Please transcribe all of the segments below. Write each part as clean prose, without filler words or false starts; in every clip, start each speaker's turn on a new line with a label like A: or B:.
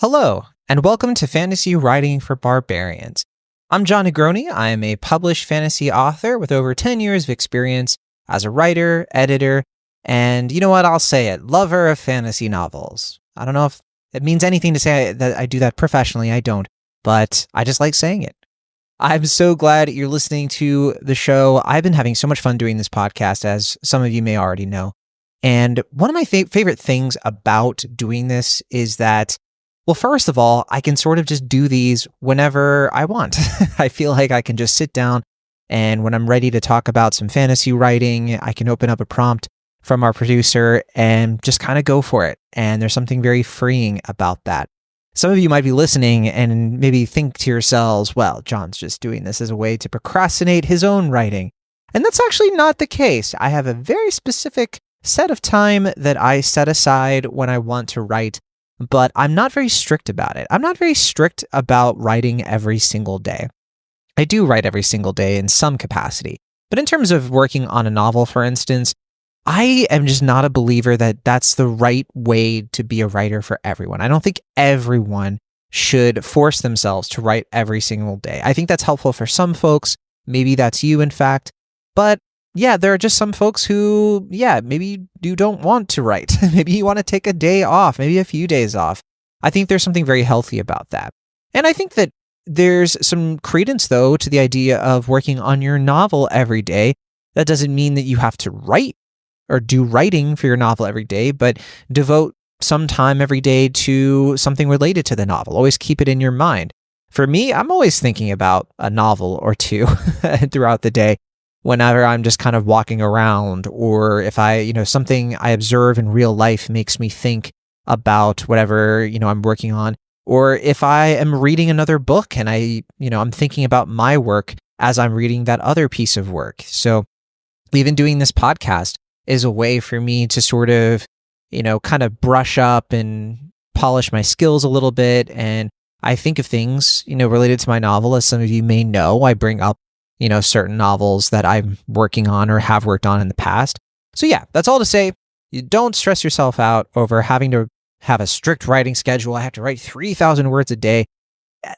A: Hello, and welcome to Fantasy Writing for Barbarians. I'm John Negroni. I am a published fantasy author with over 10 years of experience as a writer, editor, and you know what, I'll say it, lover of fantasy novels. I don't know if it means anything to say that I do that professionally, I don't, but I just like saying it. I'm so glad you're listening to the show. I've been having so much fun doing this podcast, as some of you may already know. And one of my favorite things about doing this is that, well, first of all, I can sort of just do these whenever I want. I feel like I can just sit down, and when I'm ready to talk about some fantasy writing, I can open up a prompt from our producer and just kind of go for it. And there's something very freeing about that. Some of you might be listening and maybe think to yourselves, well, John's just doing this as a way to procrastinate his own writing. And that's actually not the case. I have a very specific set of time that I set aside when I want to write, but I'm not very strict about it. I'm not very strict about writing every single day. I do write every single day in some capacity, but in terms of working on a novel, for instance, I am just not a believer that that's the right way to be a writer for everyone. I don't think everyone should force themselves to write every single day. I think that's helpful for some folks. Maybe that's you, in fact. But yeah, there are just some folks who, maybe you don't want to write. Maybe you want to take a day off, maybe a few days off. I think there's something very healthy about that. And I think that there's some credence, though, to the idea of working on your novel every day. That doesn't mean that you have to write or do writing for your novel every day, but devote some time every day to something related to the novel. Always keep it in your mind. For me, I'm always thinking about a novel or two throughout the day, whenever I'm just kind of walking around, or if something I observe in real life makes me think about whatever, I'm working on, or if I am reading another book and I'm thinking about my work as I'm reading that other piece of work. So even doing this podcast is a way for me to sort of, kind of brush up and polish my skills a little bit. And I think of things, related to my novel. As some of you may know, I bring up, certain novels that I'm working on or have worked on in the past. So yeah, that's all to say, you don't stress yourself out over having to have a strict writing schedule. I have to write 3,000 words a day.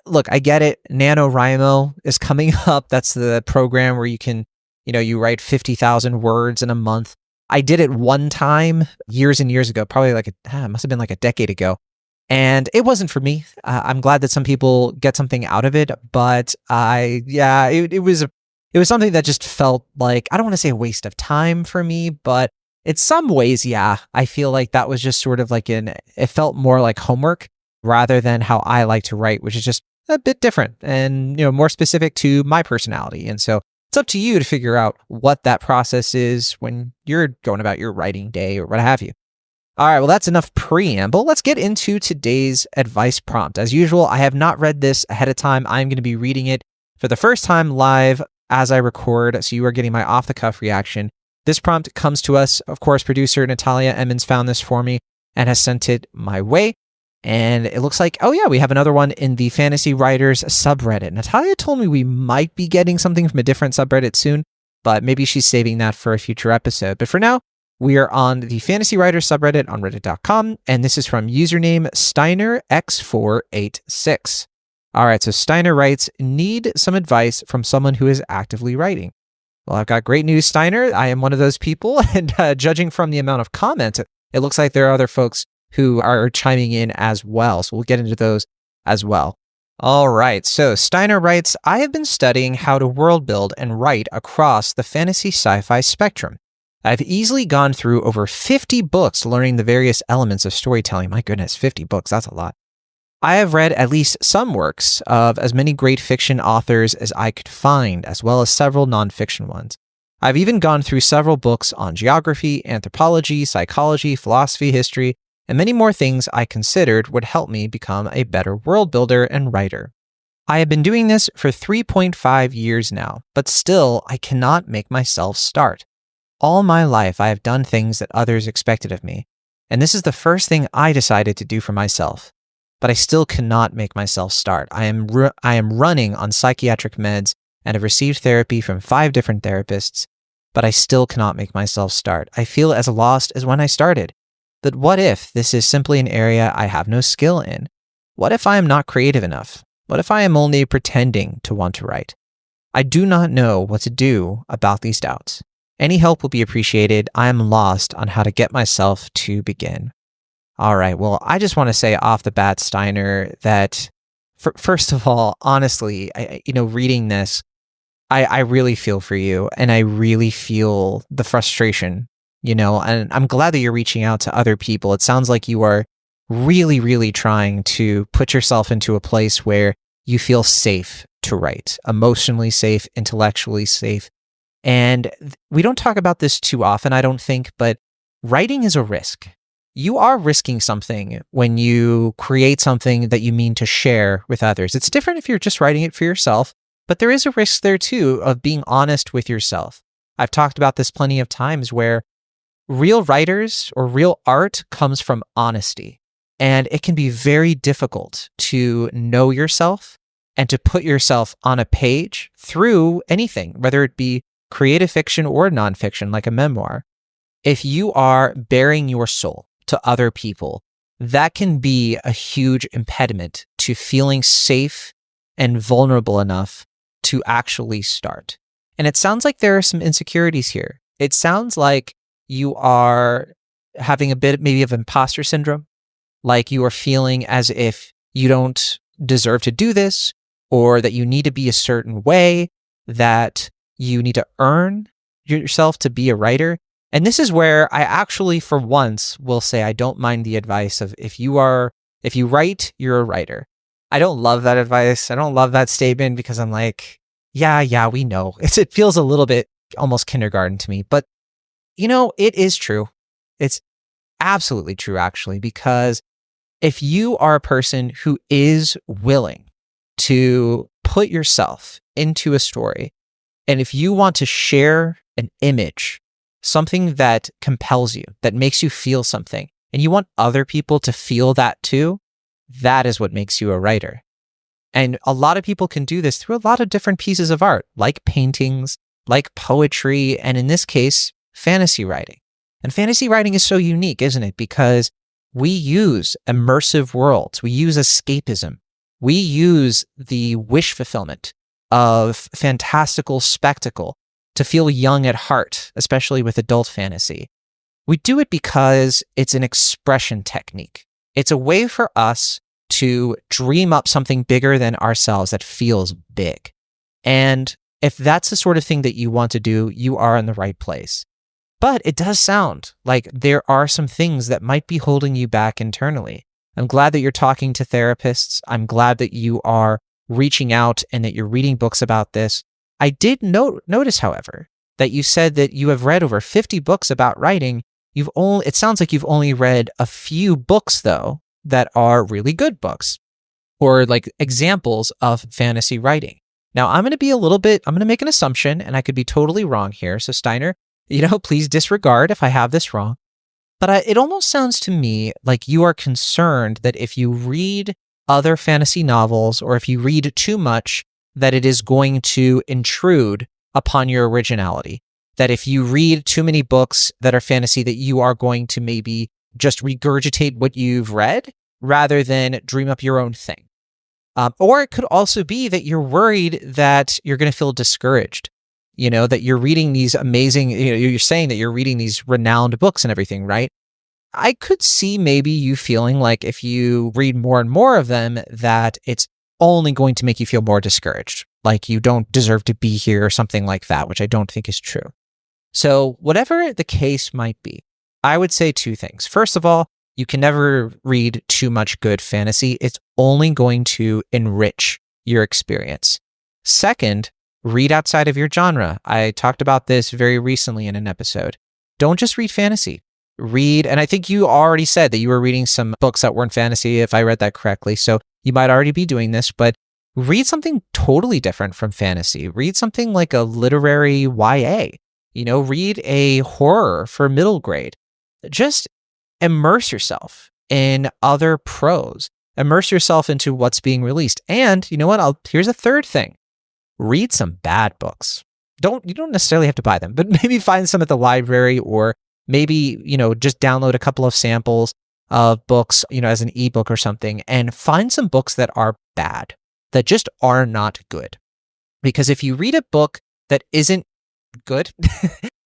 A: Look, I get it. NaNoWriMo is coming up. That's the program where you can, you write 50,000 words in a month. I did it one time years and years ago, probably it must have been like a decade ago. And it wasn't for me. I'm glad that some people get something out of it, but it was something that just felt like, I don't want to say a waste of time for me, but in some ways, I feel like that was just sort of it felt more like homework rather than how I like to write, which is just a bit different and, more specific to my personality. And so it's up to you to figure out what that process is when you're going about your writing day or what have you. All right, well, that's enough preamble. Let's get into today's advice prompt. As usual, I have not read this ahead of time. I'm going to be reading it for the first time live as I record, so you are getting my off-the-cuff reaction. This prompt comes to us, of course, producer Natalia Emmons found this for me and has sent it my way. And it looks like, we have another one in the Fantasy Writers subreddit. Natalia told me we might be getting something from a different subreddit soon, but maybe she's saving that for a future episode. But for now, we are on the Fantasy Writers subreddit on reddit.com, and this is from username SteinerX486. All right, so Steiner writes, need some advice from someone who is actively writing. Well, I've got great news, Steiner. I am one of those people, and judging from the amount of comments, it looks like there are other folks who are chiming in as well, so we'll get into those as well. All right, so Steiner writes, I have been studying how to world build and write across the fantasy sci-fi spectrum. I've easily gone through over 50 books learning the various elements of storytelling. My goodness, 50 books, that's a lot. I have read at least some works of as many great fiction authors as I could find, as well as several nonfiction ones. I've even gone through several books on geography, anthropology, psychology, philosophy, history, and many more things I considered would help me become a better world builder and writer. I have been doing this for 3.5 years now, but still I cannot make myself start. All my life, I have done things that others expected of me, and this is the first thing I decided to do for myself. But I still cannot make myself start. I am running on psychiatric meds and have received therapy from 5 different therapists, but I still cannot make myself start. I feel as lost as when I started. But what if this is simply an area I have no skill in? What if I am not creative enough? What if I am only pretending to want to write? I do not know what to do about these doubts. Any help will be appreciated. I am lost on how to get myself to begin. All right. Well, I just want to say off the bat, Steiner, that first of all, honestly, reading this, I really feel for you, and I really feel the frustration, and I'm glad that you're reaching out to other people. It sounds like you are really, really trying to put yourself into a place where you feel safe to write, emotionally safe, intellectually safe. And we don't talk about this too often, I don't think, but writing is a risk. You are risking something when you create something that you mean to share with others. It's different if you're just writing it for yourself, but there is a risk there too of being honest with yourself. I've talked about this plenty of times where real writers or real art comes from honesty. And it can be very difficult to know yourself and to put yourself on a page through anything, whether it be creative fiction or nonfiction, like a memoir. If you are bearing your soul to other people, that can be a huge impediment to feeling safe and vulnerable enough to actually start. And it sounds like there are some insecurities here. It sounds like you are having a bit maybe of imposter syndrome, like you are feeling as if you don't deserve to do this, or that you need to be a certain way, that you need to earn yourself to be a writer. And this is where I actually, for once, will say I don't mind the advice of if you write, you're a writer. I don't love that advice. I don't love that statement because I'm like, yeah, we know. It feels a little bit almost kindergarten to me, but it is true. It's absolutely true, actually, because if you are a person who is willing to put yourself into a story, and if you want to share an image, something that compels you, that makes you feel something, and you want other people to feel that too, that is what makes you a writer. And a lot of people can do this through a lot of different pieces of art, like paintings, like poetry, and in this case, fantasy writing. And fantasy writing is so unique, isn't it? Because we use immersive worlds. We use escapism. We use the wish fulfillment of fantastical spectacle to feel young at heart, especially with adult fantasy. We do it because it's an expression technique. It's a way for us to dream up something bigger than ourselves that feels big. And if that's the sort of thing that you want to do, you are in the right place. But it does sound like there are some things that might be holding you back internally. I'm glad that you're talking to therapists. I'm glad that you are reaching out and that you're reading books about this. I did notice, however, that you said that you have read over 50 books about writing. It sounds like you've only read a few books, though, that are really good books or like examples of fantasy writing. Now, I'm going to make an assumption, and I could be totally wrong here. So Steiner, please disregard if I have this wrong. But it almost sounds to me like you are concerned that if you read other fantasy novels or if you read too much, that it is going to intrude upon your originality. That if you read too many books that are fantasy, that you are going to maybe just regurgitate what you've read rather than dream up your own thing. Or it could also be that you're worried that you're going to feel discouraged. That you're reading these amazing, you're saying that you're reading these renowned books and everything, right? I could see maybe you feeling like if you read more and more of them, that it's only going to make you feel more discouraged, like you don't deserve to be here or something like that, which I don't think is true. So whatever the case might be, I would say two things. First of all, you can never read too much good fantasy. It's only going to enrich your experience. Second, read outside of your genre. I talked about this very recently in an episode. Don't just read fantasy. Read, and I think you already said that you were reading some books that weren't fantasy, if I read that correctly. So you might already be doing this, but read something totally different from fantasy. Read something like a literary YA. Read a horror for middle grade. Just immerse yourself in other prose. Immerse yourself into what's being released. And you know what? Here's a third thing. Read some bad books. You don't necessarily have to buy them, but maybe find some at the library, or maybe, just download a couple of samples of books, as an ebook or something, and find some books that are bad, that just are not good. Because if you read a book that isn't good,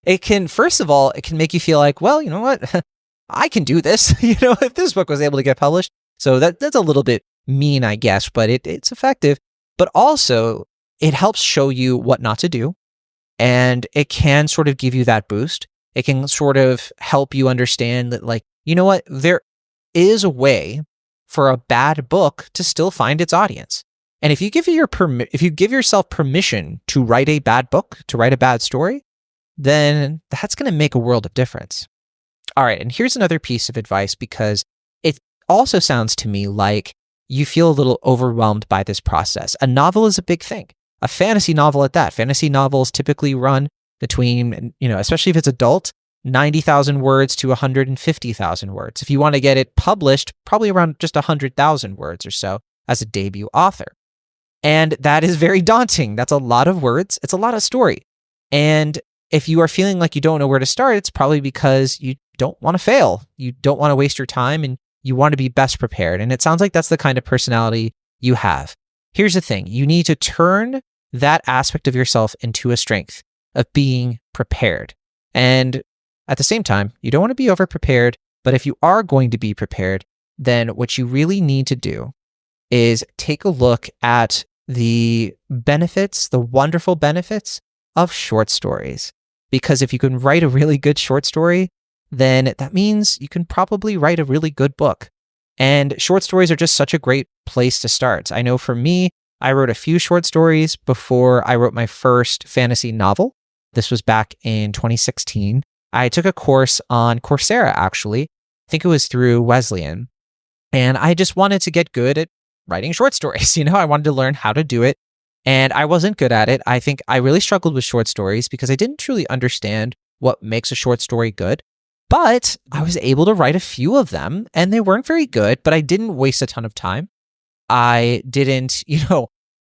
A: it can, first of all, it can make you feel like, well, you know what? I can do this, if this book was able to get published. So that's a little bit mean, I guess, but it's effective. But also, it helps show you what not to do. And it can sort of give you that boost. It can sort of help you understand that, like, you know what? There is a way for a bad book to still find its audience. And if you give yourself permission to write a bad book, to write a bad story, then that's going to make a world of difference. All right, and here's another piece of advice, because it also sounds to me like you feel a little overwhelmed by this process. A novel is a big thing. A fantasy novel at that. Fantasy novels typically run between, especially if it's adult, 90,000 words to 150,000 words. If you want to get it published, probably around just 100,000 words or so as a debut author. And that is very daunting. That's a lot of words. It's a lot of story. And if you are feeling like you don't know where to start, it's probably because you don't want to fail. You don't want to waste your time, and you want to be best prepared. And it sounds like that's the kind of personality you have. Here's the thing. You need to turn that aspect of yourself into a strength of being prepared. And at the same time, you don't want to be over-prepared, but if you are going to be prepared, then what you really need to do is take a look at the benefits, the wonderful benefits of short stories. Because if you can write a really good short story, then that means you can probably write a really good book. And short stories are just such a great place to start. I know for me, I wrote a few short stories before I wrote my first fantasy novel. This was back in 2016. I took a course on Coursera, actually. I think it was through Wesleyan. And I just wanted to get good at writing short stories. I wanted to learn how to do it. And I wasn't good at it. I think I really struggled with short stories because I didn't truly understand what makes a short story good. But I was able to write a few of them, and they weren't very good, but I didn't waste a ton of time. I didn't,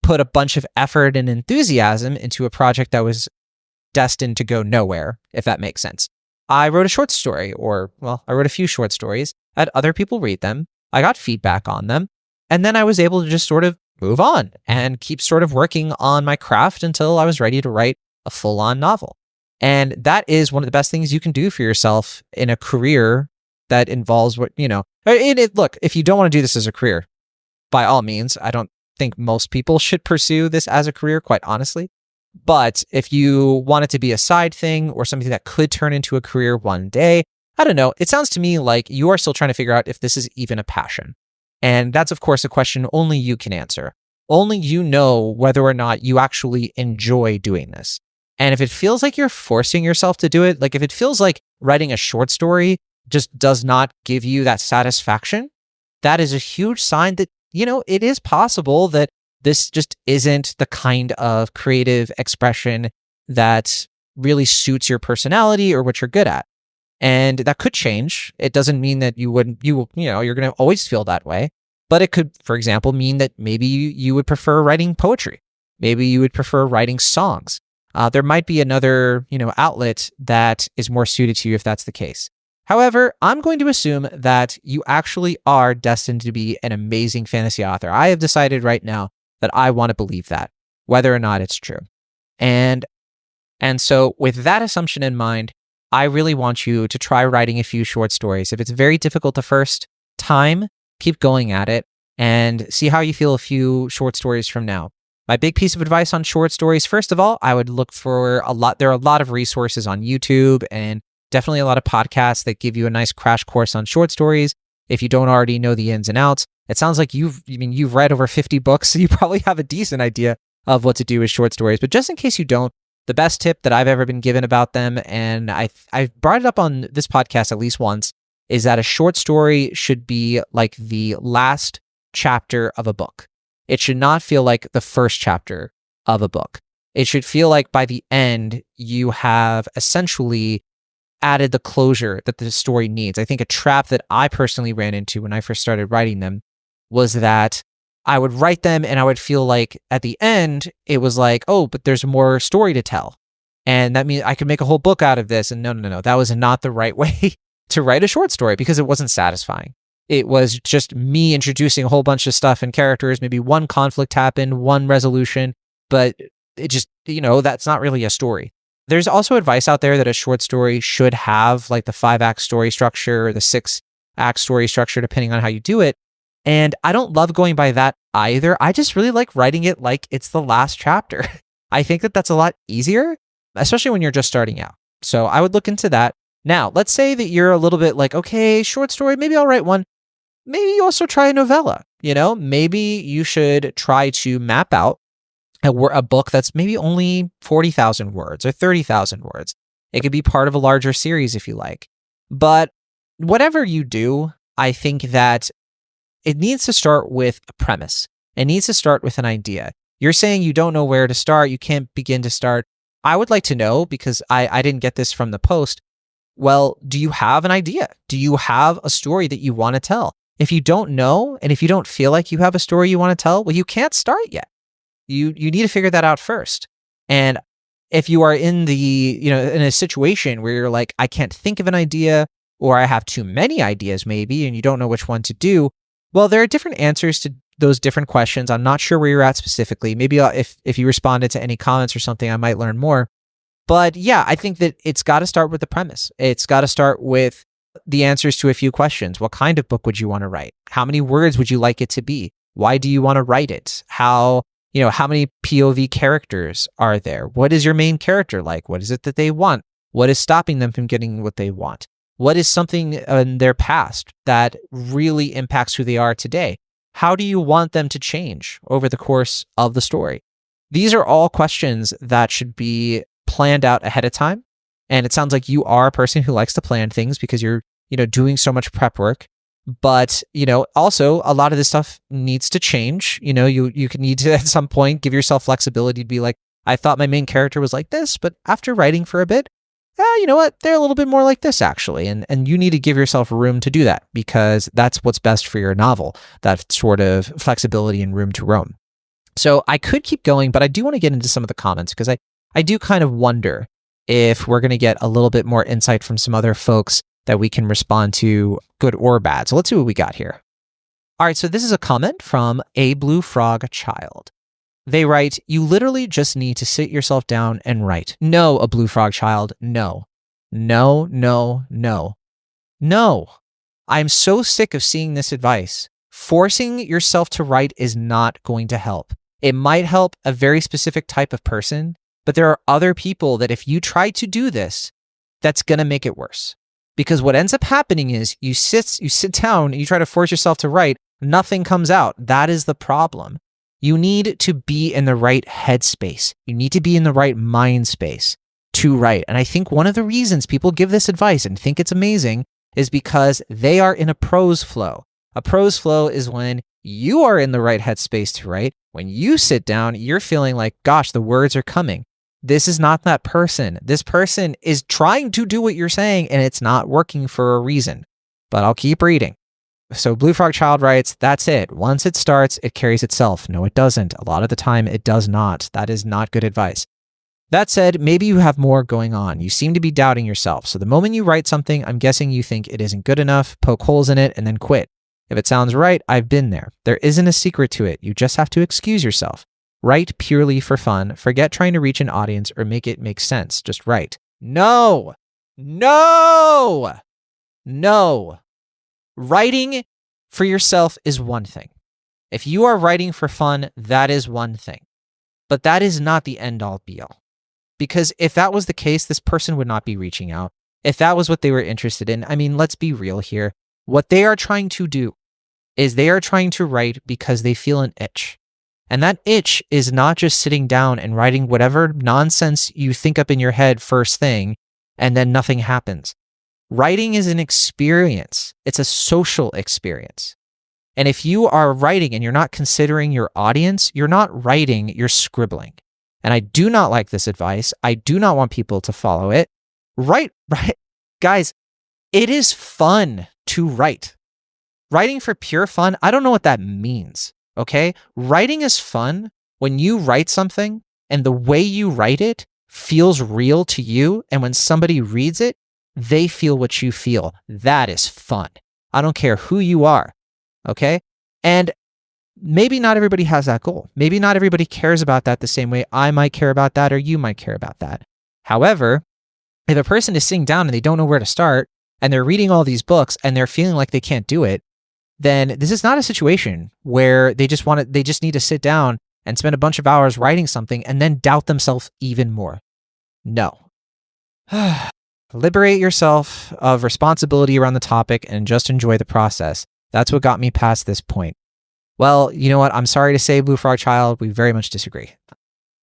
A: put a bunch of effort and enthusiasm into a project that was destined to go nowhere, if that makes sense. I wrote a short story, I wrote a few short stories, had other people read them. I got feedback on them, and then I was able to just sort of move on and keep sort of working on my craft until I was ready to write a full-on novel. And that is one of the best things you can do for yourself in a career that involves look, if you don't want to do this as a career, by all means, I don't think most people should pursue this as a career, quite honestly. But if you want it to be a side thing or something that could turn into a career one day, I don't know. It sounds to me like you are still trying to figure out if this is even a passion. And that's, of course, a question only you can answer. Only you know whether or not you actually enjoy doing this. And if it feels like you're forcing yourself to do it, like if it feels like writing a short story just does not give you that satisfaction, that is a huge sign that, it is possible that this just isn't the kind of creative expression that really suits your personality or what you're good at. And that could change. It doesn't mean that you're going to always feel that way. But it could, for example, mean that maybe you would prefer writing poetry. Maybe you would prefer writing songs. There might be another, outlet that is more suited to you if that's the case. However, I'm going to assume that you actually are destined to be an amazing fantasy author. I have decided right now that I want to believe that, whether or not it's true. And so with that assumption in mind, I really want you to try writing a few short stories. If it's very difficult the first time, keep going at it and see how you feel a few short stories from now. My big piece of advice on short stories, first of all, I would look for there are a lot of resources on YouTube and definitely a lot of podcasts that give you a nice crash course on short stories. If you don't already know the ins and outs, it sounds like you've read over 50 books, so you probably have a decent idea of what to do with short stories. But just in case you don't, the best tip that I've ever been given about them, and I've brought it up on this podcast at least once, is that a short story should be like the last chapter of a book. It should not feel like the first chapter of a book. It should feel like by the end, you have essentially added the closure that the story needs. I think a trap that I personally ran into when I first started writing them was that I would write them and I would feel like at the end, it was like, oh, but there's more story to tell. And that means I could make a whole book out of this. And no. That was not the right way to write a short story because it wasn't satisfying. it was just me introducing a whole bunch of stuff and characters. Maybe one conflict happened, one resolution, but it just, that's not really a story. There's also advice out there that a short story should have like the 5-act story structure or the 6-act story structure, depending on how you do it. And I don't love going by that either. I just really like writing it like it's the last chapter. I think that that's a lot easier, especially when you're just starting out. So I would look into that. Now, let's say that you're a little bit like, okay, short story, maybe I'll write one. Maybe you also try a novella, maybe you should try to map out a book that's maybe only 40,000 words or 30,000 words. It could be part of a larger series if you like. But whatever you do, I think that it needs to start with a premise. It needs to start with an idea. You're saying you don't know where to start. You can't begin to start. I would like to know, because I didn't get this from the post. Well, do you have an idea? Do you have a story that you want to tell? If you don't know, and if you don't feel like you have a story you want to tell, well, you can't start yet. You need to figure that out first. And if you are in in a situation where you're like, I can't think of an idea, or I have too many ideas maybe, and you don't know which one to do, well, there are different answers to those different questions. I'm not sure where you're at specifically. Maybe if you responded to any comments or something, I might learn more. But yeah, I think that it's got to start with the premise. It's got to start with the answers to a few questions. What kind of book would you want to write? How many words would you like it to be? Why do you want to write it? How many POV characters are there? What is your main character like? What is it that they want? What is stopping them from getting what they want? What is something in their past that really impacts who they are today? How do you want them to change over the course of the story? These are all questions that should be planned out ahead of time. And it sounds like you are a person who likes to plan things because you're, doing so much prep work. But, also a lot of this stuff needs to change. You can need to at some point give yourself flexibility to be like, I thought my main character was like this, but after writing for a bit, you know what? They're a little bit more like this actually. And you need to give yourself room to do that because that's what's best for your novel, that sort of flexibility and room to roam. So I could keep going, but I do want to get into some of the comments because I do kind of wonder if we're going to get a little bit more insight from some other folks that we can respond to, good or bad. So let's see what we got here. All right, so this is a comment from A Blue Frog Child. They write, you literally just need to sit yourself down and write. No, A Blue Frog Child, no. No, no, no. No. I'm so sick of seeing this advice. Forcing yourself to write is not going to help. It might help a very specific type of person, but there are other people that if you try to do this, that's going to make it worse. Because what ends up happening is you sit down and you try to force yourself to write, nothing comes out. That is the problem. You need to be in the right headspace. You need to be in the right mind space to write. And I think one of the reasons people give this advice and think it's amazing is because they are in a prose flow. A prose flow is when you are in the right headspace to write. When you sit down, you're feeling like, gosh, the words are coming. This is not that person. This person is trying to do what you're saying and it's not working for a reason. But I'll keep reading. So Blue Frog Child writes, that's it. Once it starts, it carries itself. No, it doesn't. A lot of the time, it does not. That is not good advice. That said, maybe you have more going on. You seem to be doubting yourself. So the moment you write something, I'm guessing you think it isn't good enough, poke holes in it, and then quit. If it sounds right, I've been there. There isn't a secret to it. You just have to excuse yourself. Write purely for fun. Forget trying to reach an audience or make it make sense. Just write. No! No! No! Writing for yourself is one thing. If you are writing for fun, that is one thing. But that is not the end-all be-all. Because if that was the case, this person would not be reaching out. If that was what they were interested in, I mean, let's be real here. What they are trying to do is they are trying to write because they feel an itch. And that itch is not just sitting down and writing whatever nonsense you think up in your head first thing, and then nothing happens. Writing is an experience. It's a social experience. And if you are writing and you're not considering your audience, you're not writing, you're scribbling. And I do not like this advice. I do not want people to follow it. Write. Guys, it is fun to write. Writing for pure fun, I don't know what that means. Okay? Writing is fun when you write something and the way you write it feels real to you. And when somebody reads it, they feel what you feel. That is fun. I don't care who you are. Okay. And maybe not everybody has that goal. Maybe not everybody cares about that the same way I might care about that or you might care about that. However, if a person is sitting down and they don't know where to start and they're reading all these books and they're feeling like they can't do it, then this is not a situation where they just need to sit down and spend a bunch of hours writing something and then doubt themselves even more. No. Liberate yourself of responsibility around the topic and just enjoy the process. That's what got me past this point. Well, you know what? I'm sorry to say, Blue Frog Child, we very much disagree.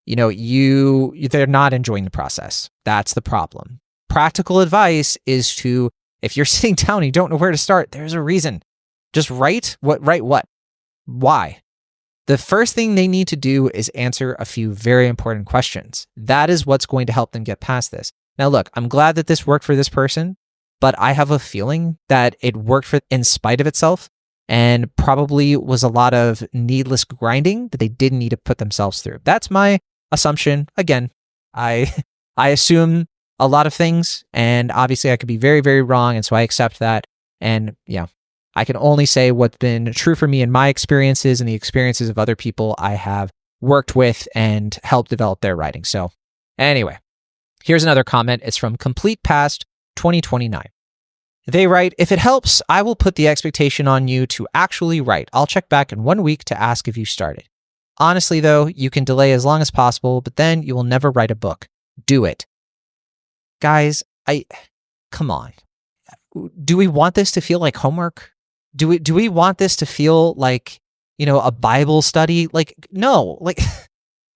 A: They're not enjoying the process. That's the problem. Practical advice is to, if you're sitting down and you don't know where to start, there's a reason. Just write what? Why? The first thing they need to do is answer a few very important questions. That is what's going to help them get past this. Now, look, I'm glad that this worked for this person, but I have a feeling that it worked in spite of itself and probably was a lot of needless grinding that they didn't need to put themselves through. That's my assumption. Again, I assume a lot of things, and obviously I could be very, very wrong, and so I accept that. And yeah, I can only say what's been true for me in my experiences and the experiences of other people I have worked with and helped develop their writing. So anyway, here's another comment. It's from Complete Past 2029. They write, if it helps, I will put the expectation on you to actually write. I'll check back in 1 week to ask if you started. Honestly, though, you can delay as long as possible, but then you will never write a book. Do it. Guys, come on. Do we want this to feel like homework? Do we want this to feel like, a Bible study? No,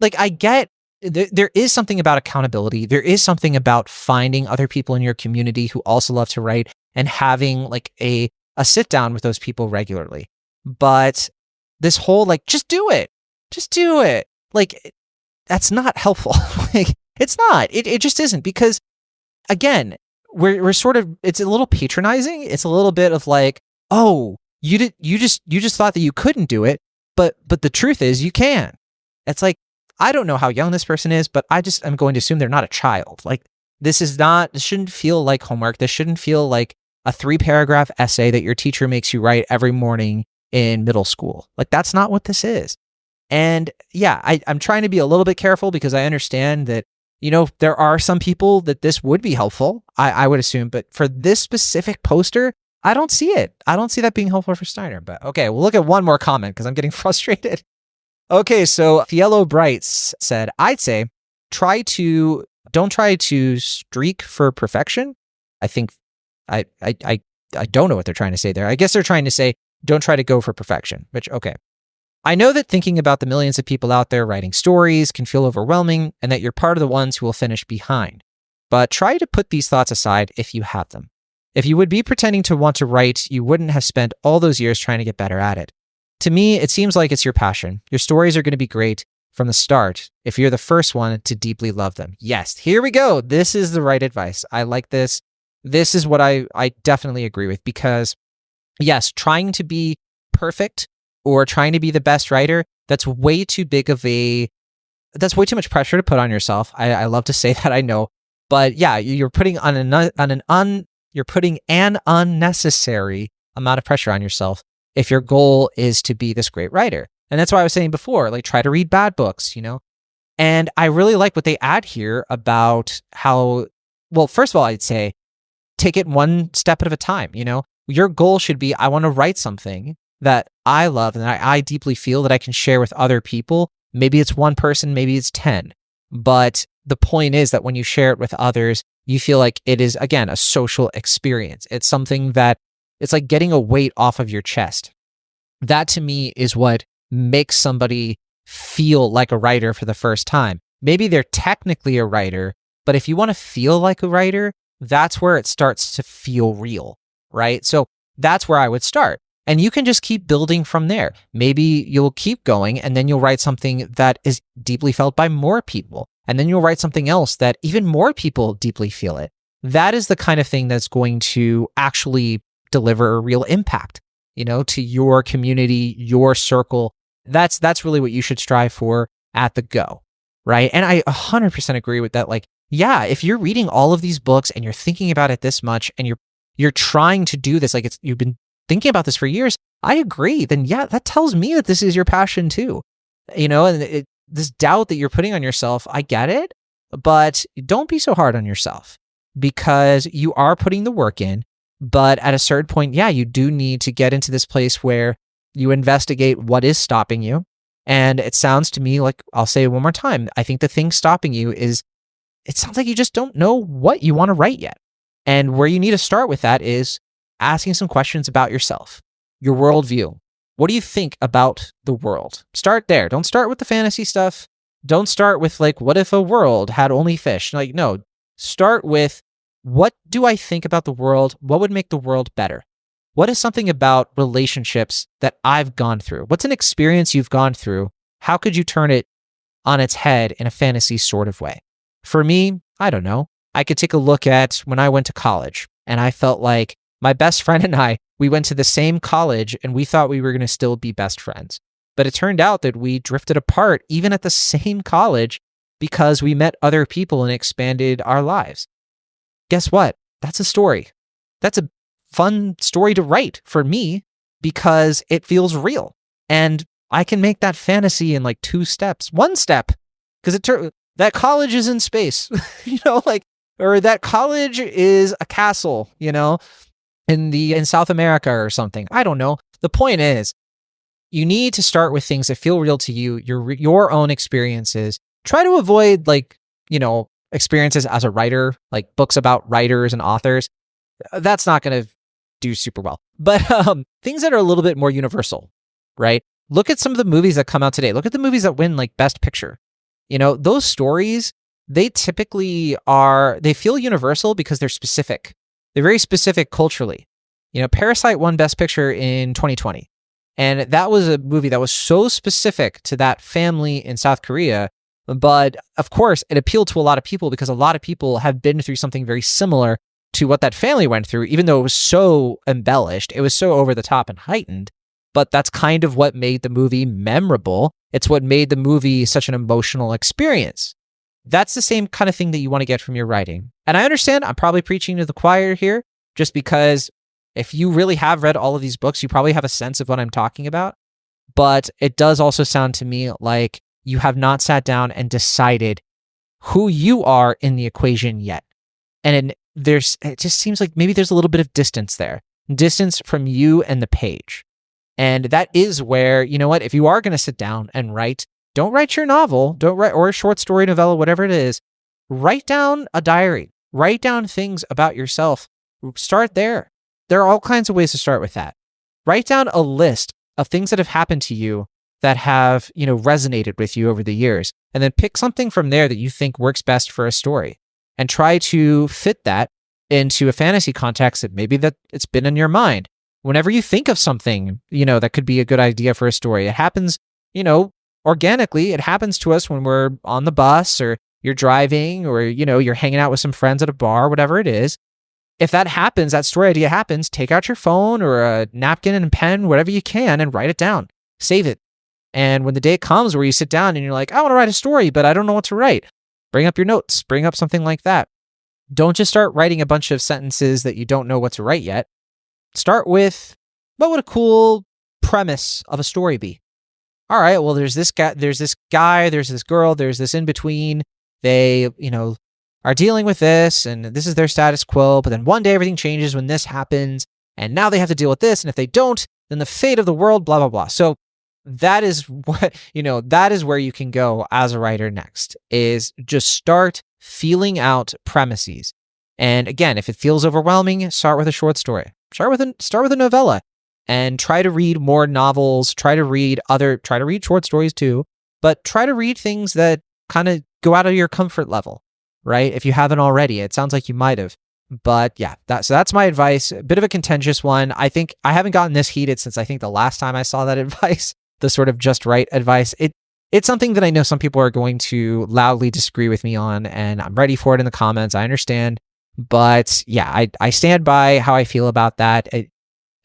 A: I get there is something about accountability. There is something about finding other people in your community who also love to write and having a sit down with those people regularly. But this whole, just do it. Just do it. That's not helpful. It's not. It just isn't, because again, we're sort of, it's a little patronizing. It's a little bit of oh, you just thought that you couldn't do it, but the truth is you can. It's I don't know how young this person is, but I'm going to assume they're not a child. This shouldn't feel like homework. This shouldn't feel like a 3-paragraph essay that your teacher makes you write every morning in middle school. That's not what this is. And yeah, I'm trying to be a little bit careful because I understand that, there are some people that this would be helpful, I would assume, but for this specific poster, I don't see it. I don't see that being helpful for Steiner. But okay, we'll look at one more comment because I'm getting frustrated. Okay, so Fiello Brights said, I'd say don't try to streak for perfection. I think I don't know what they're trying to say there. I guess they're trying to say, don't try to go for perfection, which, okay. I know that thinking about the millions of people out there writing stories can feel overwhelming and that you're part of the ones who will finish behind. But try to put these thoughts aside if you have them. If you would be pretending to want to write, you wouldn't have spent all those years trying to get better at it. To me, it seems like it's your passion. Your stories are going to be great from the start if you're the first one to deeply love them. Yes, here we go. This is the right advice. I like this. This is what I definitely agree with, because yes, trying to be perfect or trying to be the best writer, that's way too much pressure to put on yourself. I love to say that, I know, but yeah, you're putting you're putting an unnecessary amount of pressure on yourself if your goal is to be this great writer. And that's why I was saying before, try to read bad books, And I really like what they add here about how, well, first of all, I'd say take it one step at a time. Your goal should be, I want to write something that I love and that I deeply feel that I can share with other people. Maybe it's one person, maybe it's 10. But the point is that when you share it with others, you feel like it is, again, a social experience. It's something that it's like getting a weight off of your chest. That to me is what makes somebody feel like a writer for the first time. Maybe they're technically a writer, but if you want to feel like a writer, that's where it starts to feel real, right? So that's where I would start. And you can just keep building from there. Maybe you'll keep going and then you'll write something that is deeply felt by more people. And then you'll write something else that even more people deeply feel it. That is the kind of thing that's going to actually deliver a real impact, to your community, your circle. That's really what you should strive for at the go, right? And I 100% agree with that. Yeah, if you're reading all of these books and you're thinking about it this much and you're trying to do this, you've been thinking about this for years, I agree. Then yeah, that tells me that this is your passion too. And this doubt that you're putting on yourself, I get it, but don't be so hard on yourself because you are putting the work in. But at a certain point, yeah, you do need to get into this place where you investigate what is stopping you. And it sounds to me like, I'll say it one more time, I think the thing stopping you is, it sounds like you just don't know what you want to write yet. And where you need to start with that is asking some questions about yourself, your worldview. What do you think about the world? Start there. Don't start with the fantasy stuff. Don't start with like, what if a world had only fish? Like, no, start with, what do I think about the world? What would make the world better? What is something about relationships that I've gone through? What's an experience you've gone through? How could you turn it on its head in a fantasy sort of way? For me, I don't know. I could take a look at when I went to college and I felt like my best friend and I, we went to the same college and we thought we were going to still be best friends. But it turned out that we drifted apart even at the same college because we met other people and expanded our lives. Guess what? That's a story. That's a fun story to write for me because it feels real. And I can make that fantasy in like 2 steps. 1 step, because that college is in space, or that college is a castle, in South America or something. I don't know. The point is, you need to start with things that feel real to you, your own experiences. Try to avoid experiences as a writer, like books about writers and authors. That's not going to do super well. But things that are a little bit more universal, right? Look at some of the movies that come out today. Look at the movies that win like Best Picture. Those stories, they typically they feel universal because they're specific. They're very specific culturally. Parasite won Best Picture in 2020. And that was a movie that was so specific to that family in South Korea. But of course, it appealed to a lot of people because a lot of people have been through something very similar to what that family went through, even though it was so embellished, it was so over the top and heightened. But that's kind of what made the movie memorable. It's what made the movie such an emotional experience. That's the same kind of thing that you want to get from your writing. And I understand I'm probably preaching to the choir here, just because if you really have read all of these books, you probably have a sense of what I'm talking about. But it does also sound to me like you have not sat down and decided who you are in the equation yet. And it just seems like maybe there's a little bit of distance there, distance from you and the page. And that is where, if you are going to sit down and write, don't write your novel, or a short story, novella, whatever it is, write down a diary, write down things about yourself. Start there. There are all kinds of ways to start with that. Write down a list of things that have happened to you that have, resonated with you over the years, and then pick something from there that you think works best for a story and try to fit that into a fantasy context that maybe that it's been in your mind. Whenever you think of something, that could be a good idea for a story, it happens, organically. It happens to us when we're on the bus or you're driving or, you're hanging out with some friends at a bar, whatever it is. If that happens, that story idea happens, take out your phone or a napkin and pen, whatever you can, and write it down. Save it. And when the day comes where you sit down and you're like, I want to write a story, but I don't know what to write, bring up your notes, bring up something like that. Don't just start writing a bunch of sentences that you don't know what to write yet. Start with, what would a cool premise of a story be? All right, well, there's this guy, there's this girl, there's this in between. They, are dealing with this, and this is their status quo. But then one day everything changes when this happens, and now they have to deal with this. And if they don't, then the fate of the world, blah, blah, blah. So that is what, that is where you can go as a writer next, is just start feeling out premises. And again, if it feels overwhelming, start with a short story. Start with a novella, and try to read more novels. Try to read short stories too, but try to read things that kind of go out of your comfort level, right? If you haven't already, it sounds like you might have. But yeah, that's my advice. A bit of a contentious one. I think I haven't gotten this heated since I think the last time I saw that advice, the sort of just right advice. It's something that I know some people are going to loudly disagree with me on, and I'm ready for it in the comments. I understand. But yeah, I stand by how I feel about that.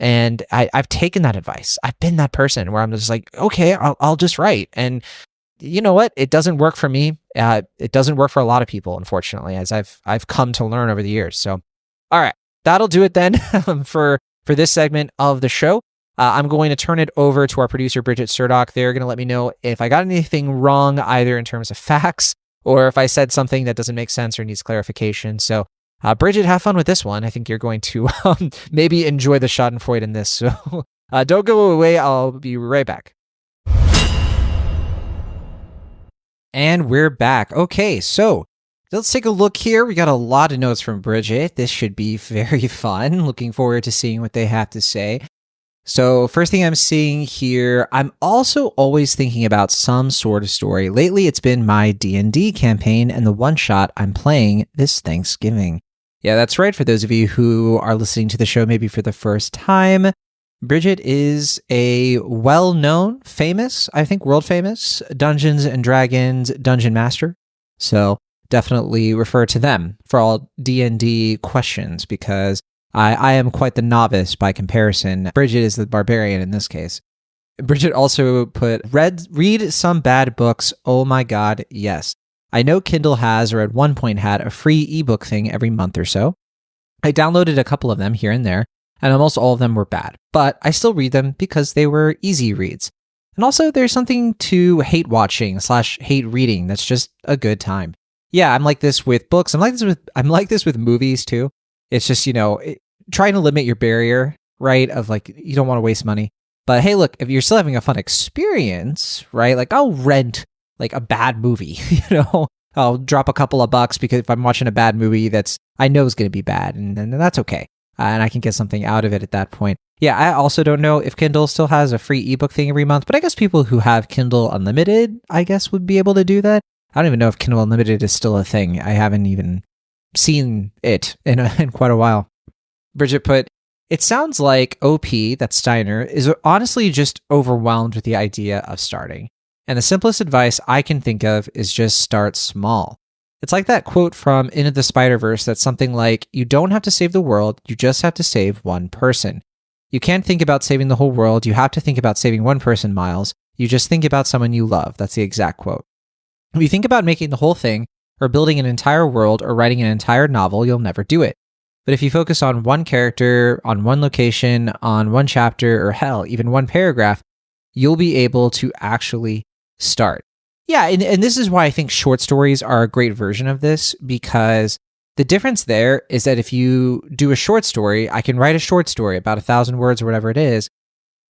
A: And I've taken that advice. I've been that person where I'm just like, okay, I'll just write. And you know what? It doesn't work for me. It doesn't work for a lot of people, unfortunately, as I've come to learn over the years. So, all right, that'll do it then for For this segment of the show, I'm going to turn it over to our producer, Bridget Surdock. They're going to let me know if I got anything wrong, either in terms of facts or if I said something that doesn't make sense or needs clarification. So, Bridget, have fun with this one. I think you're going to maybe enjoy the schadenfreude in this. So don't go away. I'll be right back. And we're back. Okay, so let's take a look here. We got a lot of notes from Bridget. This should be very fun. Looking forward to seeing what they have to say. So first thing I'm seeing here, I'm also always thinking about some sort of story. Lately, it's been my D&D campaign and the one-shot I'm playing this Thanksgiving. Yeah, that's right. For those of you who are listening to the show maybe for the first time, Bridget is a well-known, famous, I think world-famous Dungeons & Dragons dungeon master. So definitely refer to them for all D&D questions, because I am quite the novice by comparison. Bridget is the barbarian in this case. Bridget also put, read some bad books. Oh my God, yes. I know Kindle has, or at one point had, a free ebook thing every month or so. I downloaded a couple of them here and there, and almost all of them were bad. But I still read them because they were easy reads. And also, there's something to hate watching / hate reading that's just a good time. Yeah, I'm like this with books. I'm like this with movies too. It's just, trying to limit your barrier, right? Of like, you don't want to waste money. But hey, look, if you're still having a fun experience, right? Like, I'll rent like a bad movie, I'll drop a couple of bucks because if I'm watching a bad movie I know is going to be bad, and that's okay. And I can get something out of it at that point. Yeah, I also don't know if Kindle still has a free ebook thing every month, but I guess people who have Kindle Unlimited, I guess, would be able to do that. I don't even know if Kindle Unlimited is still a thing. I haven't even seen it in quite a while. Bridget put, it sounds like OP, that's Steiner, is honestly just overwhelmed with the idea of starting. And the simplest advice I can think of is just start small. It's like that quote from Into the Spider-Verse that's something like, you don't have to save the world, you just have to save one person. You can't think about saving the whole world, you have to think about saving one person, Miles. You just think about someone you love. That's the exact quote. If you think about making the whole thing, or building an entire world, or writing an entire novel, you'll never do it. But if you focus on one character, on one location, on one chapter, or hell, even one paragraph, you'll be able to actually start. Yeah, and this is why I think short stories are a great version of this, because the difference there is that if you do a short story, I can write a short story about 1,000 words or whatever it is,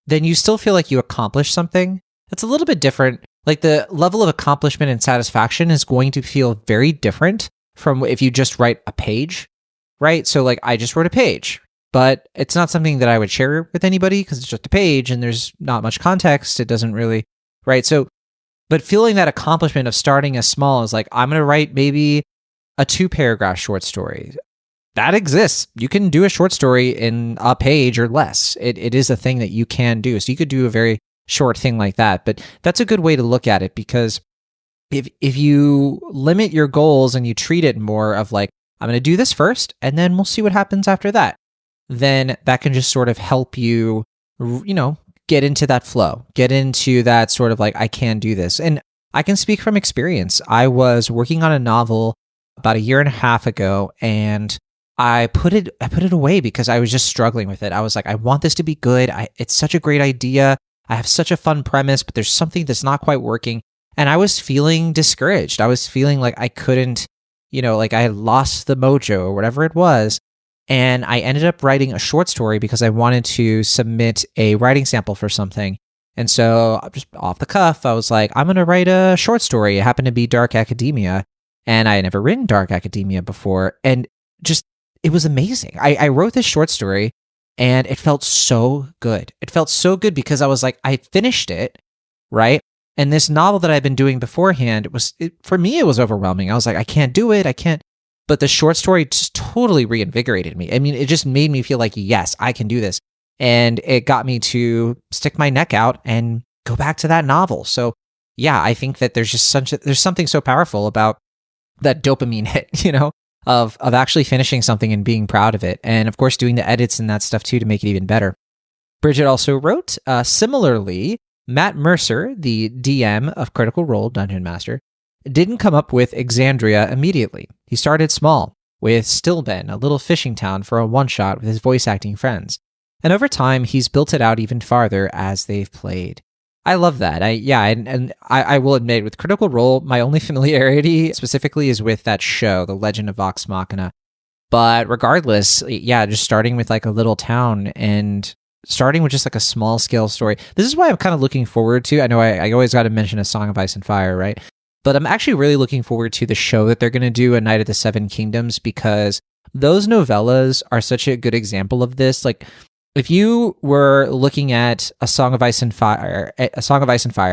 A: then you still feel like you accomplished something. That's a little bit different. Like the level of accomplishment and satisfaction is going to feel very different from if you just write a page, right? So like I just wrote a page, but it's not something that I would share with anybody because it's just a page and there's not much context. It doesn't really, right? So, but feeling that accomplishment of starting as small is like, I'm going to write maybe a 2-paragraph short story. That exists. You can do a short story in a page or less. It is a thing that you can do. So you could do a very short thing like that. But that's a good way to look at it, because if you limit your goals and you treat it more of like, I'm going to do this first and then we'll see what happens after that, then that can just sort of help you, get into that flow, get into that sort of like, I can do this. And I can speak from experience. I was working on a novel about 1.5 years ago, and I put it away because I was just struggling with it. I was like, I want this to be good. It's such a great idea. I have such a fun premise, but there's something that's not quite working. And I was feeling discouraged. I was feeling like I couldn't, like I had lost the mojo or whatever it was. And I ended up writing a short story because I wanted to submit a writing sample for something. And so just off the cuff, I was like, I'm going to write a short story. It happened to be dark academia. And I had never written dark academia before. And just, it was amazing. I wrote this short story and it felt so good. It felt so good because I was like, I finished it, right? And this novel that I'd been doing beforehand, for me, it was overwhelming. I was like, I can't do it. I can't. But the short story just totally reinvigorated me. I mean, it just made me feel like, yes, I can do this. And it got me to stick my neck out and go back to that novel. So yeah, I think that there's something so powerful about that dopamine hit, of actually finishing something and being proud of it. And of course, doing the edits and that stuff too to make it even better. Bridget also wrote, similarly, Matt Mercer, the DM of Critical Role Dungeon Master, didn't come up with Exandria immediately. He started small, with Stillben, a little fishing town for a one-shot with his voice acting friends. And over time, he's built it out even farther as they've played. I love that. I will admit, with Critical Role, my only familiarity specifically is with that show, The Legend of Vox Machina. But regardless, yeah, just starting with like a little town and starting with just like a small scale story. This is why I'm kind of looking forward to, I know I always got to mention A Song of Ice and Fire, right? But I'm actually really looking forward to the show that they're going to do, A Night of the Seven Kingdoms, because those novellas are such a good example of this. Like, if you were looking at A Song of Ice and Fire,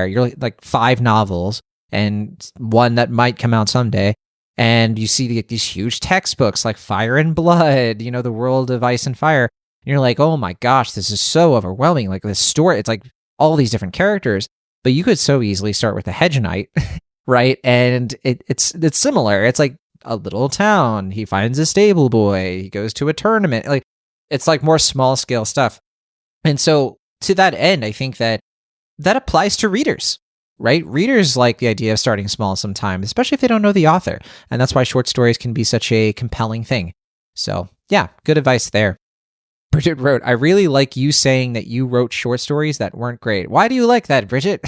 A: you're like 5 novels and one that might come out someday, and you see these huge textbooks like Fire and Blood, the world of Ice and Fire, and you're like, oh my gosh, this is so overwhelming. Like, this story, it's like all these different characters, but you could so easily start with a hedge knight, right? And it's similar. It's like a little town. He finds a stable boy. He goes to a tournament. Like, it's like more small scale stuff. And so to that end, I think that applies to readers, right? Readers like the idea of starting small sometimes, especially if they don't know the author. And that's why short stories can be such a compelling thing. So yeah, good advice there. Bridget wrote, I really like you saying that you wrote short stories that weren't great. Why do you like that, Bridget?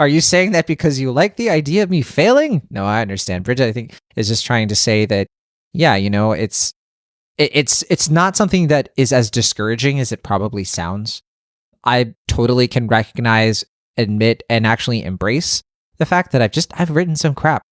A: Are you saying that because you like the idea of me failing? No, I understand. Bridget, I think, is just trying to say that, yeah, it's not something that is as discouraging as it probably sounds. I totally can recognize, admit, and actually embrace the fact that I've written some crap.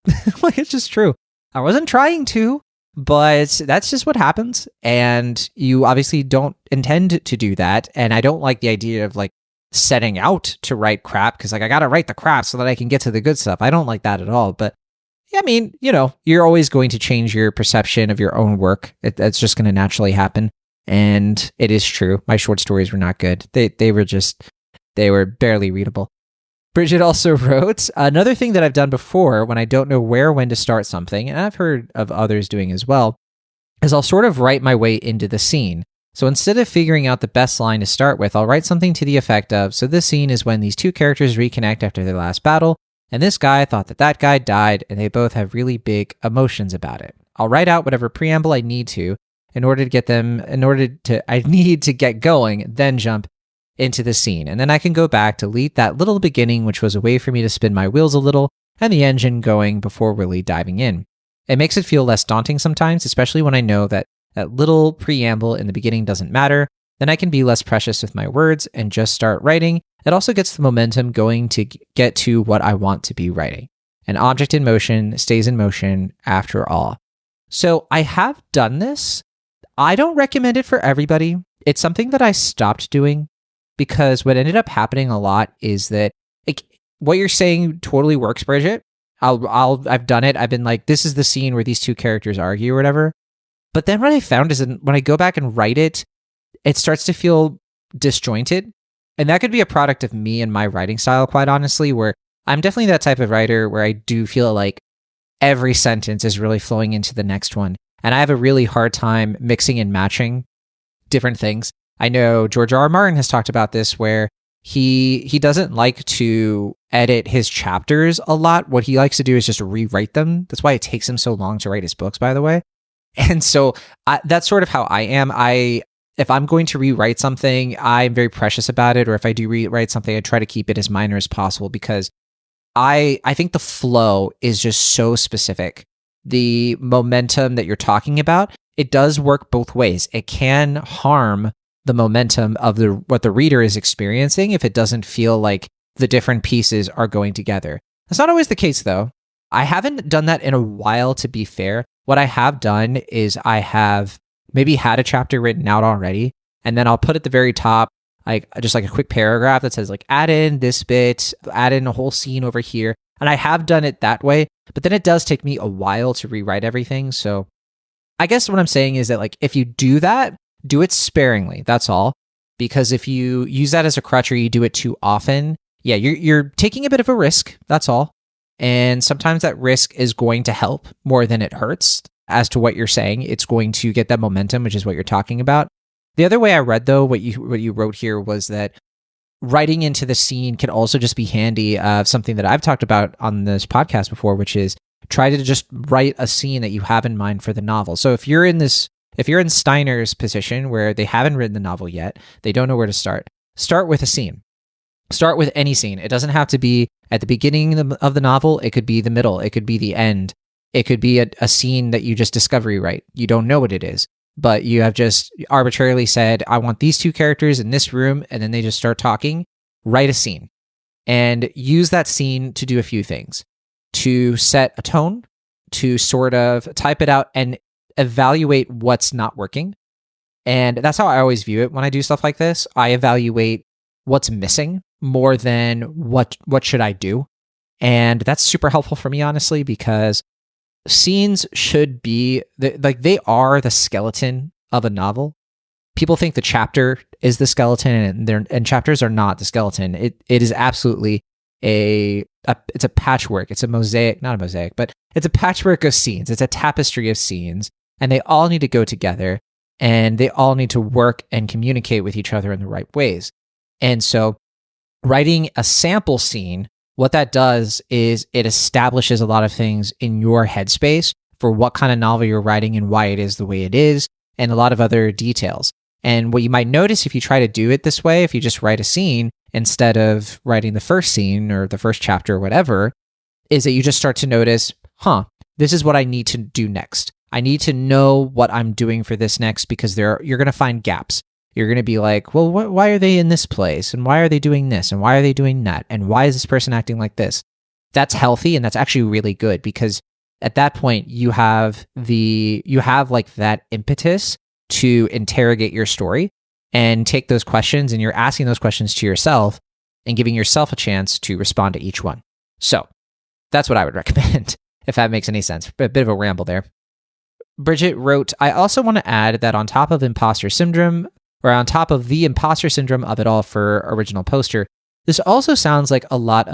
A: Like, it's just true. I wasn't trying to, but that's just what happens. And you obviously don't intend to do that. And I don't like the idea of like setting out to write crap, because like I got to write the crap so that I can get to the good stuff. I don't like that at all. But I mean, you're always going to change your perception of your own work. That's just going to naturally happen. And it is true. My short stories were not good. They were barely readable. Bridget also wrote, another thing that I've done before when I don't know where or when to start something, and I've heard of others doing as well, is I'll sort of write my way into the scene. So instead of figuring out the best line to start with, I'll write something to the effect of, so this scene is when these two characters reconnect after their last battle, and this guy thought that guy died, and they both have really big emotions about it. I'll write out whatever preamble I need to I need to get going, then jump into the scene. And then I can go back to lead that little beginning, which was a way for me to spin my wheels a little and the engine going before really diving in. It makes it feel less daunting sometimes, especially when I know that that little preamble in the beginning doesn't matter. Then I can be less precious with my words and just start writing. It also gets the momentum going to get to what I want to be writing. An object in motion stays in motion after all. So I have done this. I don't recommend it for everybody. It's something that I stopped doing because what ended up happening a lot is that what you're saying totally works, Bridget. I've done it. I've been like, this is the scene where these two characters argue or whatever. But then what I found is when I go back and write it, it starts to feel disjointed. And that could be a product of me and my writing style, quite honestly, where I'm definitely that type of writer where I do feel like every sentence is really flowing into the next one. And I have a really hard time mixing and matching different things. I know George R. R. Martin has talked about this, where he doesn't like to edit his chapters a lot. What he likes to do is just rewrite them. That's why it takes him so long to write his books, by the way. And so that's sort of how I am. If I'm going to rewrite something, I'm very precious about it. Or if I do rewrite something, I try to keep it as minor as possible, because I think the flow is just so specific. The momentum that you're talking about, it does work both ways. It can harm the momentum of what the reader is experiencing if it doesn't feel like the different pieces are going together. That's not always the case, though. I haven't done that in a while, to be fair. What I have done is I have maybe had a chapter written out already, and then I'll put at the very top just like a quick paragraph that says like, add in this bit, add in a whole scene over here. And I have done it that way, but then it does take me a while to rewrite everything. So I guess what I'm saying is that like, if you do that, do it sparingly. That's all. Because if you use that as a crutch or you do it too often, yeah, you're taking a bit of a risk. That's all. And sometimes that risk is going to help more than it hurts as to what you're saying. It's going to get that momentum, which is what you're talking about. The other way I read, though, what you wrote here was that writing into the scene can also just be handy. Something that I've talked about on this podcast before, which is try to just write a scene that you have in mind for the novel. So if you're in this if you're in Steiner's position where they haven't written the novel yet, they don't know where to start with a scene. Start with any scene. It doesn't have to be at the beginning of the novel. It could be the middle. It could be the end. It could be a scene that you just discovery write. You don't know what it is, but you have just arbitrarily said, I want these two characters in this room, and then they just start talking. Write a scene and use that scene to do a few things. To set a tone, to sort of type it out and evaluate what's not working. And that's how I always view it when I do stuff like this. I evaluate what's missing more than what should I do. And that's super helpful for me, honestly, because scenes should be they are the skeleton of a novel. People think the chapter is the skeleton, and chapters are not the skeleton. It is absolutely it's a patchwork. It's a mosaic, not a mosaic, but it's a patchwork of scenes. It's a tapestry of scenes, and they all need to go together, and they all need to work and communicate with each other in the right ways. And so writing a sample scene, what that does is it establishes a lot of things in your headspace for what kind of novel you're writing and why it is the way it is, and a lot of other details. And what you might notice if you try to do it this way, if you just write a scene instead of writing the first scene or the first chapter or whatever, is that you just start to notice, this is what I need to do next. I need to know what I'm doing for this next, because you're going to find gaps. You're going to be like, well, why are they in this place? And why are they doing this? And why are they doing that? And why is this person acting like this? That's healthy. And that's actually really good, because at that point you have like that impetus to interrogate your story and take those questions, and you're asking those questions to yourself and giving yourself a chance to respond to each one. So that's what I would recommend, if that makes any sense. A bit of a ramble there. Bridget wrote, I also want to add that on top of the imposter syndrome of it all for original poster, this also sounds like a lot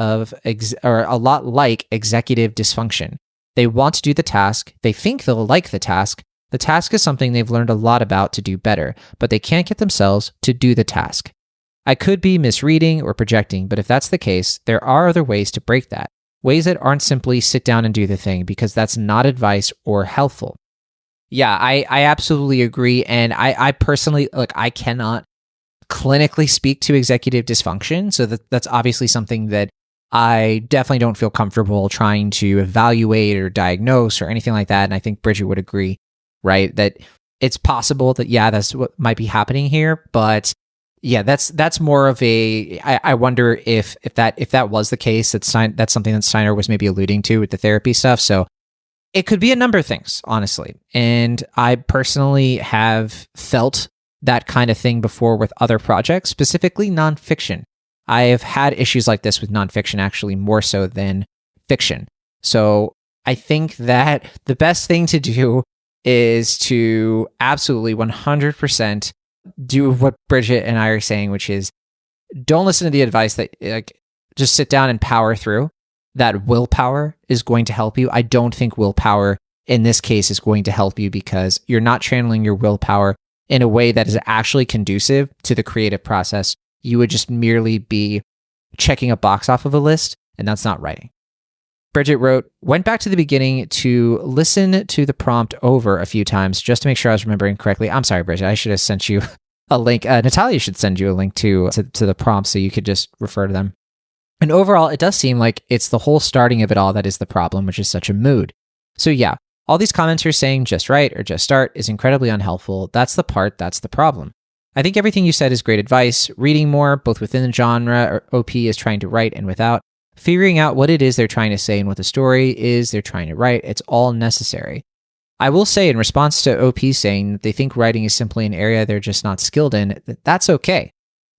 A: like executive dysfunction. They want to do the task. They think they'll like the task. The task is something they've learned a lot about to do better, but they can't get themselves to do the task. I could be misreading or projecting, but if that's the case, there are other ways to break that. Ways that aren't simply sit down and do the thing, because that's not advice or helpful. Yeah, I absolutely agree. And I personally, I cannot clinically speak to executive dysfunction. So that's obviously something that I definitely don't feel comfortable trying to evaluate or diagnose or anything like that. And I think Bridget would agree, right? That it's possible that, yeah, that's what might be happening here. But yeah, that's more of I wonder if that was the case, that's something that Steiner was maybe alluding to with the therapy stuff. So it could be a number of things, honestly. And I personally have felt that kind of thing before with other projects, specifically nonfiction. I have had issues like this with nonfiction, actually more so than fiction. So I think that the best thing to do is to absolutely 100% do what Bridget and I are saying, which is don't listen to the advice that just sit down and power through. That willpower is going to help you. I don't think willpower in this case is going to help you, because you're not channeling your willpower in a way that is actually conducive to the creative process. You would just merely be checking a box off of a list, and that's not writing. Bridget wrote, went back to the beginning to listen to the prompt over a few times just to make sure I was remembering correctly. I'm sorry, Bridget, I should have sent you a link. Natalia should send you a link to the prompt so you could just refer to them. And overall, it does seem like it's the whole starting of it all that is the problem, which is such a mood. So yeah, all these comments are saying just write or just start is incredibly unhelpful. That's the problem. I think everything you said is great advice. Reading more, both within the genre or OP is trying to write and without. Figuring out what it is they're trying to say and what the story is they're trying to write. It's all necessary. I will say, in response to OP saying that they think writing is simply an area they're just not skilled in, that's okay.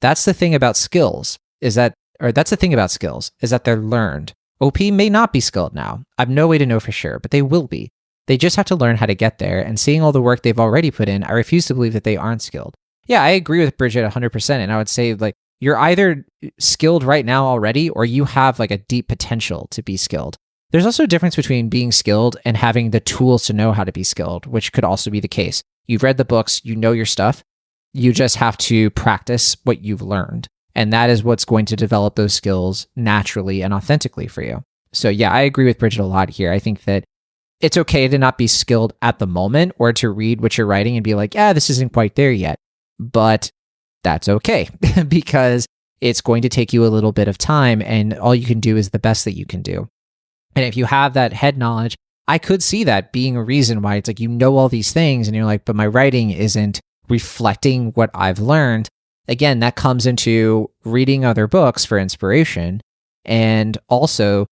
A: That's the thing about skills, is that they're learned. OP may not be skilled now. I have no way to know for sure, but they will be. They just have to learn how to get there, and seeing all the work they've already put in, I refuse to believe that they aren't skilled. Yeah, I agree with Bridget 100%, and I would say, you're either skilled right now already, or you have, a deep potential to be skilled. There's also a difference between being skilled and having the tools to know how to be skilled, which could also be the case. You've read the books, you know your stuff, you just have to practice what you've learned. And that is what's going to develop those skills naturally and authentically for you. So yeah, I agree with Bridget a lot here. I think that it's okay to not be skilled at the moment or to read what you're writing and be like, yeah, this isn't quite there yet. But that's okay because it's going to take you a little bit of time and all you can do is the best that you can do. And if you have that head knowledge, I could see that being a reason why it's like, you know, all these things and you're like, but my writing isn't reflecting what I've learned. Again, that comes into reading other books for inspiration and also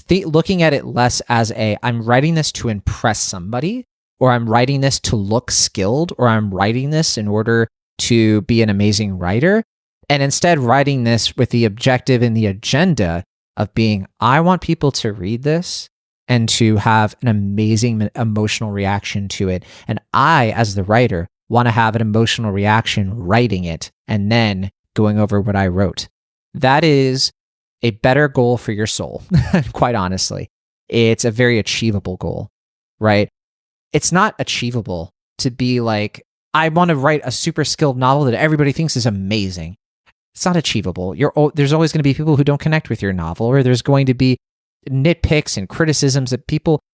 A: looking at it less as I'm writing this to impress somebody, or I'm writing this to look skilled, or I'm writing this in order to be an amazing writer, and instead writing this with the objective and the agenda of being, I want people to read this and to have an amazing emotional reaction to it. And I, as the writer, want to have an emotional reaction writing it and then going over what I wrote. That is a better goal for your soul, quite honestly. It's a very achievable goal, right? It's not achievable to be like, I want to write a super skilled novel that everybody thinks is amazing. It's not achievable. There's always going to be people who don't connect with your novel, or there's going to be nitpicks and criticisms that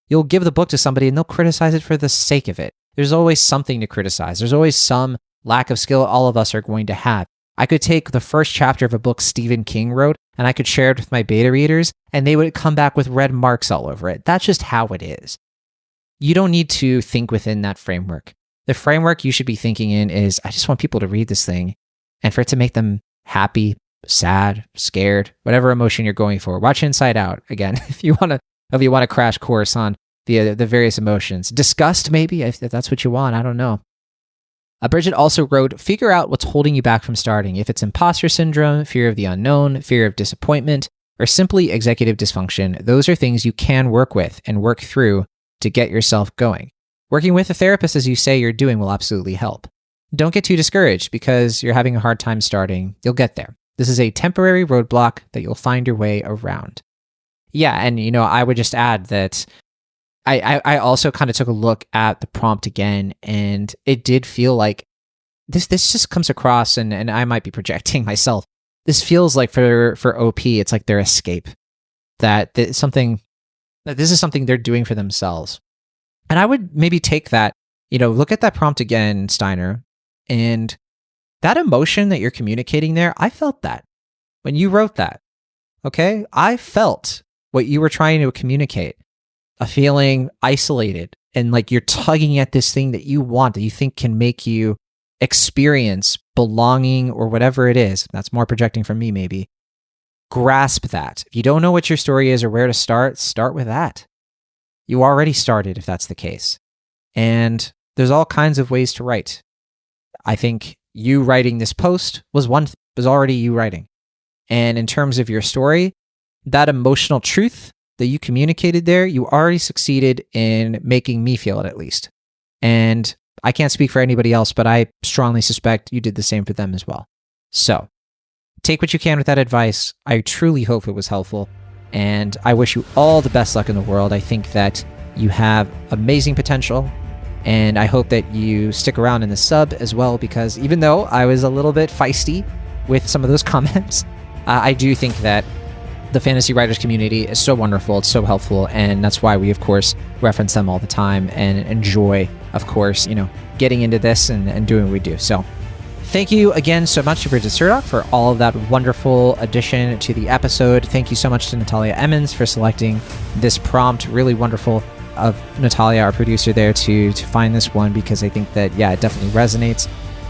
A: you'll give the book to somebody and they'll criticize it for the sake of it. There's always something to criticize. There's always some lack of skill all of us are going to have. I could take the first chapter of a book Stephen King wrote and I could share it with my beta readers and they would come back with red marks all over it. That's just how it is. You don't need to think within that framework. The framework you should be thinking in is, I just want people to read this thing and for it to make them happy, sad, scared, whatever emotion you're going for. Watch Inside Out again if you want to crash course on the various emotions. Disgust, maybe, if that's what you want. I don't know. Bridget also wrote, figure out what's holding you back from starting. If it's imposter syndrome, fear of the unknown, fear of disappointment, or simply executive dysfunction, those are things you can work with and work through to get yourself going. Working with a therapist, as you say you're doing, will absolutely help. Don't get too discouraged because you're having a hard time starting. You'll get there. This is a temporary roadblock that you'll find your way around. Yeah, and I would just add that I also kind of took a look at the prompt again, and it did feel like this just comes across, and I might be projecting myself. This feels like for OP, it's like their escape. That this is something they're doing for themselves. And I would maybe take that, look at that prompt again, Steiner, and that emotion that you're communicating there, I felt that when you wrote that. Okay? I felt what you were trying to communicate. A feeling isolated and like you're tugging at this thing that you want, that you think can make you experience belonging or whatever it is. That's more projecting from me, maybe. Grasp that. If you don't know what your story is or where to start with that. You already started if that's the case. And there's all kinds of ways to write. I think you writing this post was already you writing. And in terms of your story, that emotional truth that you communicated there, you already succeeded in making me feel it, at least. And I can't speak for anybody else, but I strongly suspect you did the same for them as well. So take what you can with that advice. I truly hope it was helpful. And I wish you all the best luck in the world. I think that you have amazing potential. And I hope that you stick around in the sub as well, because even though I was a little bit feisty with some of those comments, I do think that the fantasy writers community is so wonderful. It's so helpful. And that's why we, of course, reference them all the time and enjoy, of course, getting into this and doing what we do. So thank you again so much to Bridget Surdock for all of that wonderful addition to the episode. Thank you so much to Natalia Emmons for selecting this prompt. Really wonderful of Natalia, our producer there, to find this one, because I think that, it definitely resonates.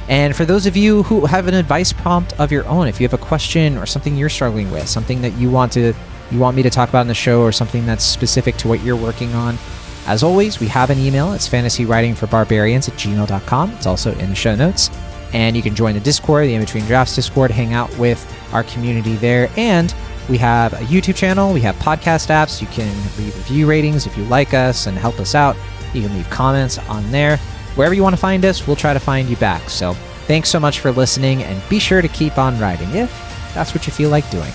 A: And for those of you who have an advice prompt of your own, if you have a question or something you're struggling with, something that you want me to talk about in the show, or something that's specific to what you're working on, as always, we have an email. It's fantasywritingforbarbarians@gmail.com. It's also in the show notes. And you can join the Discord, the In Between Drafts Discord, hang out with our community there. And we have a YouTube channel. We have podcast apps. You can leave review ratings if you like us and help us out. You can leave comments on there. Wherever you want to find us, we'll try to find you back. So thanks so much for listening, and be sure to keep on writing if that's what you feel like doing.